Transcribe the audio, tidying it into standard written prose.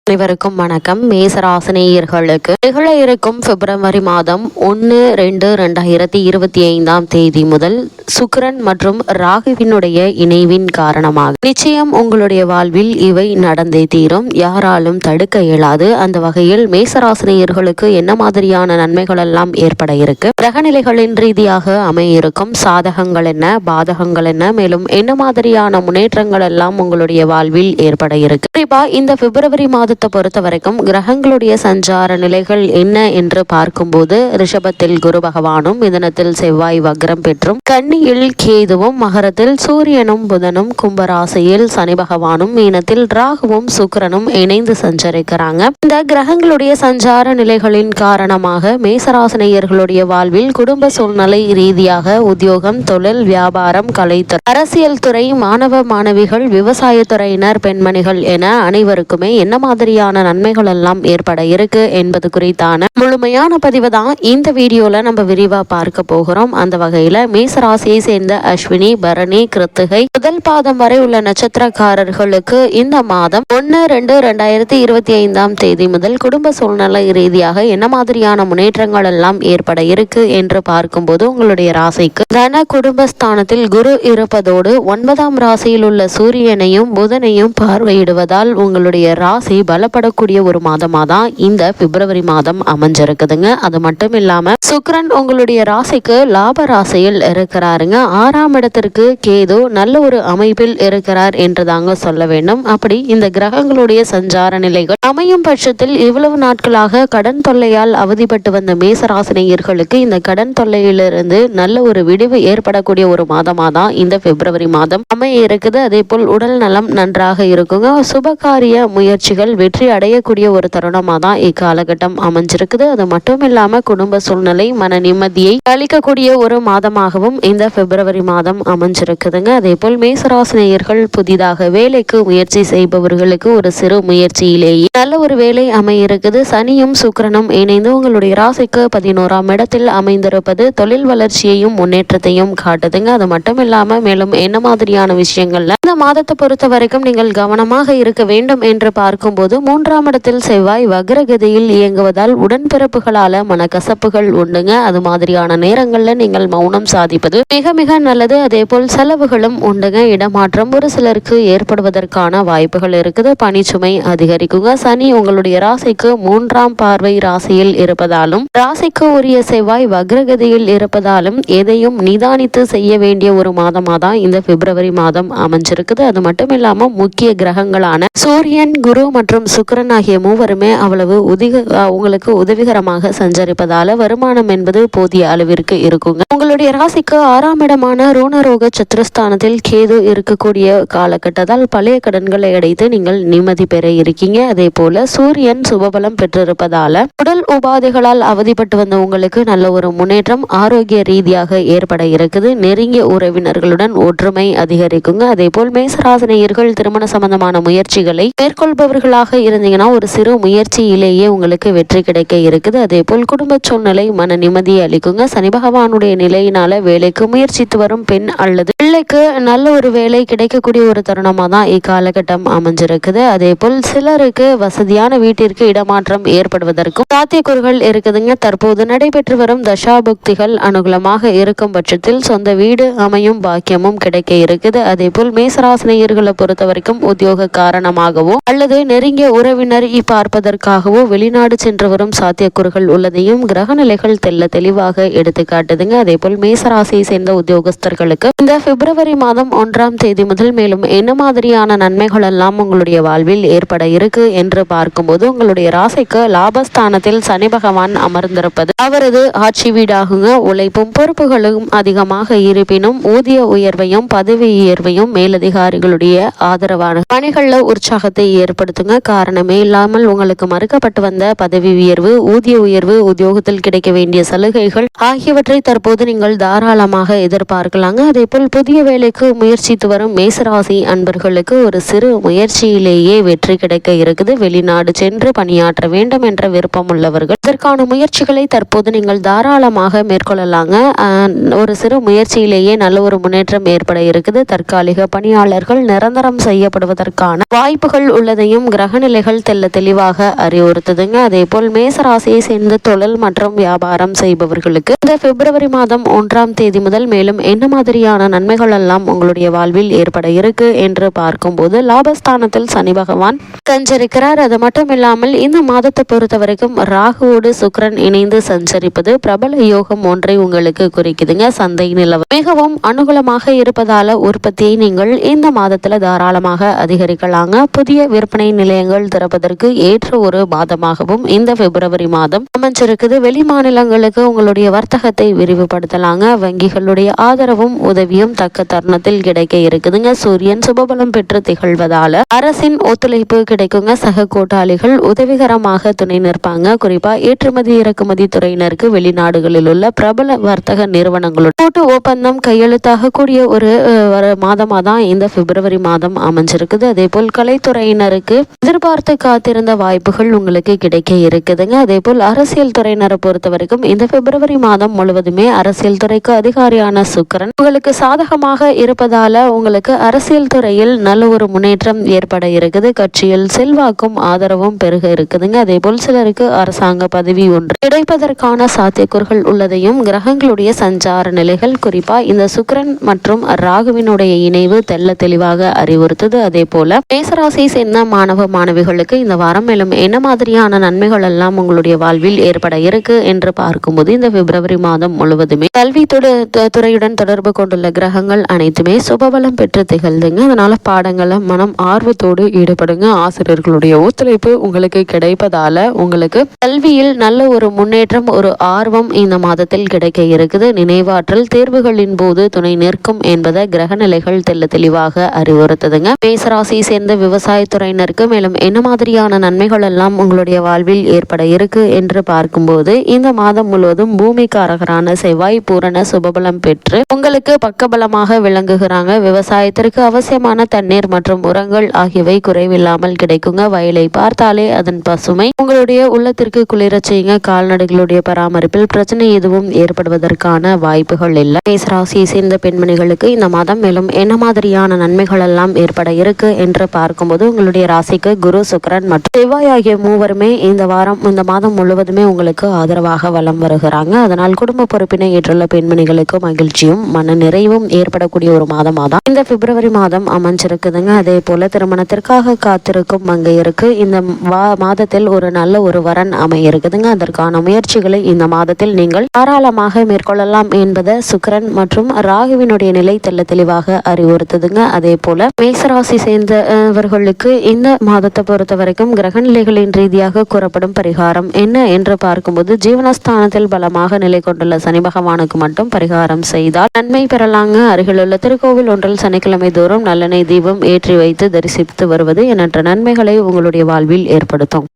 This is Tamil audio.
அனைவருக்கும் வணக்கம். மேசராசினியர்களுக்கு நிகழ இருக்கும் பிப்ரவரி மாதம் 1-2-2025 முதல் சுக்கிரன் மற்றும் ராகுவினுடைய இணைவின் காரணமாக நிச்சயம் உங்களுடைய வாழ்வில் இவை நடந்தே தீரும். யாராலும் தடுக்க இயலாது. அந்த வகையில் மேசராசினியர்களுக்கு என்ன மாதிரியான நன்மைகள் எல்லாம் ஏற்பட இருக்கு, கிரகநிலைகளின் ரீதியாக அமைய இருக்கும் சாதகங்கள் என்ன, பாதகங்கள் என்ன, மேலும் என்ன மாதிரியான முன்னேற்றங்கள் எல்லாம் உங்களுடைய வாழ்வில் ஏற்பட இருக்கு. குறிப்பா இந்த பிப்ரவரி மாதத்தை பொறுத்த வரைக்கும் கிரகங்களுடைய சஞ்சார நிலைகள் என்ன என்று பார்க்கும்போது ரிஷபத்தில் குரு பகவானும், மிதனத்தில் செவ்வாய் வக்ரம் பெற்றும், கன்னியில் கேதுவும், மகரத்தில் சூரியனும் புதனும், கும்பராசியில் சனி பகவானும், மீனத்தில் ராகுவும் சுக்கிரனும் இணைந்து சஞ்சரிக்கிறாங்க. இந்த கிரகங்களுடைய சஞ்சார நிலைகளின் காரணமாக மேசராசினியர்களுடைய வாழ்வில் குடும்ப சூழ்நிலை ரீதியாக உத்தியோகம், தொழில், வியாபாரம், கலைத்துறை, அரசியல் துறை, மாணவ மாணவிகள், விவசாயத்துறையினர், பெண்மணிகள் என அனைவருக்குமே என்ன மாதிரியான நன்மைகள் எல்லாம் ஏற்பட இருக்கு என்பது குறித்தான முழுமையான பதிவு தான் இந்த வீடியோல நம்ம விரிவா பார்க்க போகிறோம். அந்த வகையில மேசராசியை சேர்ந்த அஸ்வினி, பரணி, கிருத்திகை முதல் பாதம் வரை உள்ள நட்சத்திரக்காரர்களுக்கு இந்த மாதம் 1-2-2025 முதல் குடும்ப சூழ்நிலை ரீதியாக என்ன மாதிரியான முன்னேற்றங்கள் எல்லாம் ஏற்பட இருக்கு என்று பார்க்கும்போது உங்களுடைய ராசிக்கு தன குடும்பஸ்தானத்தில் குரு இருப்பதோடு 9ஆம் ராசியில் உள்ள சூரியனையும் புதனையும் பார்வையிடுவதால் உங்களுடைய ராசி பலப்படக்கூடிய ஒரு மாதமா தான் இந்த பிப்ரவரி மாதம் அமைஞ்சிருக்குதுங்க. அது மட்டும் இல்லாம சுக்கிரன் உங்களுடைய ராசிக்கு லாப ராசியில் இருக்கிறாருங்க. 6ஆம் இடத்திற்கு கேது நல்ல ஒரு அமைப்பில் இருக்கிறார் என்று தாங்க சொல்ல வேண்டும். அப்படி இந்த கிரகங்களுடைய சஞ்சார நிலைகள் அமையும் பட்சத்தில் இவ்வளவு நாட்களாக கடன் தொல்லையால் அவதிப்பட்டு வந்த மேசராசினியர்களுக்கு இந்த கடன் தொல்லையிலிருந்து நல்ல ஒரு விடிவு ஏற்படக்கூடிய ஒரு மாதமா தான் இந்த பிப்ரவரி மாதம் அமைய இருக்குது. அதே போல் உடல் நலம் நன்றாக இருக்குங்க. சுபகாரிய முயற்சிகள் வெற்றி அடையக்கூடிய ஒரு தருணமா தான் இக்காலகட்டம் அமைஞ்சிருக்குது. அது மட்டும் இல்லாம குடும்ப சூழ்நிலை மன நிம்மதியை அளிக்கக்கூடிய ஒரு மாதமாகவும் இந்த பிப்ரவரி மாதம் அமைஞ்சிருக்குதுங்க. அதே போல் மேசராசினியர்கள் புதிதாக வேலைக்கு முயற்சி செய்பவர்களுக்கு ஒரு சிறு முயற்சியிலேயே நல்ல ஒரு வேலை அமைய இருக்குது. சனியும் சுக்கிரனும் இணைந்து உங்களுடைய ராசிக்கு 11ஆம் இடத்தில் அமைந்திருப்பது தொழில் வளர்ச்சியையும் முன்னேற்றத்தையும் காட்டுதுங்க. அது மட்டும் இல்லாம மேலும் என்ன மாதிரியான விஷயங்கள்ல இந்த மாதத்தை பொறுத்த வரைக்கும் நீங்கள் கவனமாக இருக்க வேண்டும் என்று பார்க்கும்போது 3ஆம் இடத்தில் செவ்வாய் வக்ரகதியில் இயங்குவதால் உடன்பிறப்புகளால மனக்கசப்புகள் உண்டுங்க. அது மாதிரியான நேரங்கள்ல நீங்கள் மௌனம் சாதிப்பது மிக மிக நல்லது. அதே போல் செலவுகளும் உண்டுங்க. இடமாற்றம் ஒரு சிலருக்கு ஏற்படுவதற்கான வாய்ப்புகள் இருக்குது. பணிச்சுமை அதிகரிக்குங்க. சனி உங்களுடைய ராசிக்கு 3ஆம் பார்வை ராசியில் இருப்பதாலும் ராசிக்கு உரிய செவ்வாய் வக்ரகதியில் இருப்பதாலும் எதையும் நிதானித்து செய்ய வேண்டிய ஒரு மாதமா தான் இந்த பிப்ரவரி மாதம் அமைஞ்சிருக்குது. அது மட்டும் இல்லாம முக்கிய கிரகங்களான சூரியன், குரு மற்றும் சுக்கிரன் ஆகிய மூவருமே அவ்வளவு உங்களுக்கு உதவிகரமாக சஞ்சரிப்பதால வருமானம் என்பது போதிய அளவிற்கு இருக்குங்க. உங்களுடைய ராசிக்கு 6ஆம் இடமான ருணரோக சத்துருஸ்தானத்தில் கேது இருக்கக்கூடிய காலகட்டத்தால் பழைய கடன்களை அடைத்து நீங்கள் நிம்மதி பெற இருக்கீங்க. அதே போல சூரியன் சுபபலம் பெற்றிருப்பதால உடல் உபாதைகளால் அவதிப்பட்டு வந்த உங்களுக்கு நல்ல ஒரு முன்னேற்றம் ஆரோக்கிய ரீதியாக ஏற்பட இருக்குது. நெருங்கிய உறவினர்களுடன் ஒற்றுமை அதிகரிக்குங்க. அதே போல் மேசராசினியர்கள் திருமண சம்பந்தமான முயற்சிகளை மேற்கொள்பவர்களாக இருந்தீங்கன்னா ஒரு சிறு முயற்சியிலேயே உங்களுக்கு வெற்றி கிடைக்க இருக்குது. அதே போல் குடும்ப சூழ்நிலை மன நிம்மதியை அளிக்குங்க. சனி பகவானுடைய நிலையினால வேலைக்கு முயற்சித்து வரும் பெண் அல்லது பிள்ளைக்கு நல்ல ஒரு வேலை கிடைக்கக்கூடிய ஒரு தருணமா தான் இக்காலகட்டம் அமைஞ்சிருக்குது. அதே போல் சிலருக்கு வசதியான வீட்டிற்கு இடமாற்றம் ஏற்படுவதற்கும் சாத்தியக்கூறுகள் இருக்குதுங்க. தற்போது நடைபெற்று வரும் தசாபுக்திகள் அனுகூலமாக இருக்கும் பட்சத்தில் சொந்த வீடு அமையும் பாக்கியமும் கிடைக்க இருக்குது. அதே போல் மேசராசினியர்களை பொறுத்த வரைக்கும் உத்தியோக காரணமாகவோ அல்லது நெருங்கிய உறவினர் பார்ப்பதற்காகவோ வெளிநாடு சென்று வரும் சாத்தியக்கூறுகள் உள்ளதையும் கிரகநிலைகள் தெளிவாக எடுத்து காட்டுதுங்க. அதே போல் மேசராசியை சேர்ந்த உத்தியோகஸ்தர்களுக்கு இந்த பிப்ரவரி மாதம் 1ஆம் தேதி முதல் மேலும் என்ன மாதிரியான நன்மைகள் எல்லாம் உங்களுடைய வாழ்வில் ஏற்பட இருக்கு என்று பார்க்கும்போது உங்களுடைய ராசிக்கு லாபஸ்தானத்தில் சனி பகவான் அமர்ந்திருப்பது அவரது ஆட்சி வீடாகுங்க. உழைப்பும் பொறுப்புகளும் அதிகமாக இருப்பினும் ஊதிய உயர்வையும் பதவி உயர்வையும் மேலதிகாரிகளுடைய ஆதரவான பணிகள்ல உற்சாகத்தை ஏற்படுத்துங்க. காரணமே இல்லாமல் உங்களுக்கு மறுக்கப்பட்டு வந்த பதவி உயர்வு, ஊதிய உயர்வு, உத்தியோகத்தில் கிடைக்க வேண்டிய சலுகைகள் ஆகியவற்றை தற்போது நீங்கள் தாராளமாக எதிர்பார்க்கலாங்க. அதே போல் புதிய வேலைக்கு முயற்சித்து வரும் மேசராசி அன்பர்களுக்கு ஒரு சிறு முயற்சியிலேயே வெற்றி கிடைக்க இருக்குது. வெளிநாடு சென்று பணியாற்ற வேண்டும் என்ற விருப்பம் உள்ளவர்கள் இதற்கான முயற்சிகளை தற்போது நீங்கள் தாராளமாக மேற்கொள்ளலாங்க. ஒரு சிறு முயற்சியிலேயே நல்ல ஒரு முன்னேற்றம் ஏற்பட இருக்குது. தற்காலிக பணியாளர்கள் நிரந்தரம் செய்யப்படுவதற்கான வாய்ப்புகள் உள்ளதையும் கிரக கிரகநிலைகள் தெளிவாக அறிவுறுத்துதுங்க. அதே போல் மேசராசியை சேர்ந்த தொழில் மற்றும் வியாபாரம் செய்பவர்களுக்கு இந்த பிப்ரவரி மாதம் 1ஆம் தேதி முதல் மேலும் என்ன மாதிரியான நன்மைகள் எல்லாம் உங்களுடைய வாழ்வில் ஏற்பட இருக்கு என்று பார்க்கும்போது, லாபஸ்தானத்தில் சனி பகவான் சஞ்சரிக்கிறார். அது மட்டும் இல்லாமல் இந்த மாதத்தை பொறுத்த வரைக்கும் ராகுவோடு சுக்கிரன் இணைந்து சஞ்சரிப்பது பிரபல யோகம் ஒன்றை உங்களுக்கு குறிக்குதுங்க. சந்தை நிலவரம் மிகவும் அனுகூலமாக இருப்பதால உற்பத்தியை நீங்கள் இந்த மாதத்துல தாராளமாக அதிகரிக்கலாங்க. புதிய விற்பனை நிலையங்கள் திறப்பதற்கு ஏற்ற ஒரு மாதமாகவும் இந்த பிப்ரவரி மாதம் அமைஞ்சிருக்குது. வெளி மாநிலங்களுக்கு உங்களுடைய வர்த்தகத்தை விரிவுபடுத்தலாங்க. வங்கிகளுடைய ஆதரவும் உதவியும் தக்க தருணத்தில் கிடைக்க இருக்குதுங்க. சூரியன் சுபபலம் பெற்று திகழ்வதால அரசின் ஒத்துழைப்பு கிடைக்குங்க. சக கூட்டாளிகள் உதவிகரமாக துணை நிற்பாங்க. குறிப்பா ஏற்றுமதி இறக்குமதி துறையினருக்கு வெளிநாடுகளில் உள்ள பிரபல வர்த்தக நிறுவனங்களுடன் கூட்டு ஒப்பந்தம் கையெழுத்தாக கூடிய ஒரு மாதமா தான் இந்த பிப்ரவரி மாதம் அமைஞ்சிருக்குது. அதே போல் கலைத்துறையினருக்கு எதிர்பார்த்து காத்திருந்த வாய்ப்புகள் உங்களுக்கு கிடைக்க இருக்குதுங்க. அதே போல் அரசியல் துறையினரை பொறுத்த வரைக்கும் இந்த பிப்ரவரி மாதம் முழுவதுமே அரசியல் துறைக்கு அதிகாரியான சுக்கிரன் உங்களுக்கு சாதகமாக இருப்பதால உங்களுக்கு அரசியல் துறையில் நல்ல ஒரு முன்னேற்றம் ஏற்பட இருக்குது. கட்சியில் செல்வாக்கும் ஆதரவும் பெருக இருக்குதுங்க. அதே போல் சிலருக்கு அரசாங்க பதவி ஒன்று கிடைப்பதற்கான சாத்தியக்கூறுகள் உள்ளதையும் கிரகங்களுடைய சஞ்சார நிலைகள் குறிப்பா இந்த சுக்கிரன் மற்றும் ராகுவினுடைய இணைவு தெளிவாக அறிவுறுத்துது. அதே போல மேசராசியை சேர்ந்த மாணவ மாணவிகளுக்கு இந்த வாரம் மேலும் என்ன மாதிரியான நன்மைகள் எல்லாம் உங்களுடைய வாழ்வில் ஏற்பட இருக்கு என்று பார்க்கும்போது, இந்த பிப்ரவரி மாதம் முழுவதுமே கல்வி துறையுடன் தொடர்பு கொண்டுள்ள கிரகங்கள் அனைத்துமே சுபபலம் பெற்று திகழ்ந்துங்க. அதனால பாடங்களை மனம் ஆர்வத்தோடு ஈடுபடுங்க. ஆசிரியர்களுடைய ஒத்துழைப்பு உங்களுக்கு கிடைப்பதால உங்களுக்கு கல்வியில் நல்ல ஒரு முன்னேற்றம் ஒரு ஆர்வம் இந்த மாதத்தில் கிடைக்க இருக்குது. நினைவாற்றல் தேர்வுகளின் போது துணை நிற்கும் என்பதை கிரகநிலைகள் தெளிவாக அறிவுறுத்துதுங்க. மேசராசியை சேர்ந்த விவசாயத்துறையினருக்கு மேலும் என்ன மாதிரியான நன்மைகள் எல்லாம் உங்களுடைய வாழ்வில் ஏற்பட இருக்கு என்று பார்க்கும்போது, இந்த மாதம் முழுவதும் பூமிக்காரகரான செவ்வாய் பூரண சுபபலம் பெற்று உங்களுக்கு பக்கபலமாக விளங்குகிறாங்க. விவசாயத்திற்கு அவசியமான தண்ணீர் மற்றும் உரங்கள் ஆகியவை குறைவில்லாமல் கிடைக்குங்க. வயலை பார்த்தாலே அதன் பசுமை உங்களுடைய உள்ளத்திற்கு குளிர செய்யுங்க. கால்நடைகளுடைய பராமரிப்பில் பிரச்சனை எதுவும் ஏற்படுவதற்கான வாய்ப்புகள் இல்லை. மேசராசியை சேர்ந்த பெண்மணிகளுக்கு இந்த மாதம் மேலும் என்ன மாதிரியான நன்மைகள் எல்லாம் ஏற்பட இருக்கு என்று பார்க்கும்போது, உங்களுடைய ராசிக்கு குரு சுக்கிரன் மற்றும் செவ்வாய் ஆகிய மூவருமே இந்த மாதம் முழுவதுமே உங்களுக்கு ஆதரவாக வலம் வருகிறாங்க. அதனால் குடும்ப பொறுப்பினை ஏற்றுள்ள பெண்மணிகளுக்கு மகிழ்ச்சியும் மன நிறைவும் ஏற்படக்கூடிய ஒரு மாதமாக தான் இந்த பிப்ரவரி மாதம் அமைஞ்சிருக்குதுங்க. அதே போல திருமணத்திற்காக காத்திருக்கும் மங்கையருக்கு இந்த மாதத்தில் ஒரு நல்ல ஒரு வரன் அமைய இருக்குதுங்க. அதற்கான முயற்சிகளை இந்த மாதத்தில் நீங்கள் தாராளமாக மேற்கொள்ளலாம் என்பதை சுக்கிரன் மற்றும் ராகுவினுடைய நிலை தெளிவாக அறிவுறுத்துதுங்க. அதே போல மேசராசி சேர்ந்தவர்களுக்கு இந்த மாதத்தை பொறுத்த வரைக்கும் கிரக நிலைகளின் ரீதியாக கூறப்படும் பரிகாரம் என்ன என்று பார்க்கும்போது, ஜீவனஸ்தானத்தில் பலமாக நிலை கொண்டுள்ள சனி பகவானுக்கு மட்டும் பரிகாரம் செய்தால் நன்மை பெறலாங்க. அருகிலுள்ள திருக்கோவில் ஒன்றில் சனிக்கிழமை தோறும் நல்லெண்ணெய் தீபம் ஏற்றி வைத்து தரிசித்து வருவது எண்ணற்ற நன்மைகளை உங்களுடைய வாழ்வில் ஏற்படுத்தும்.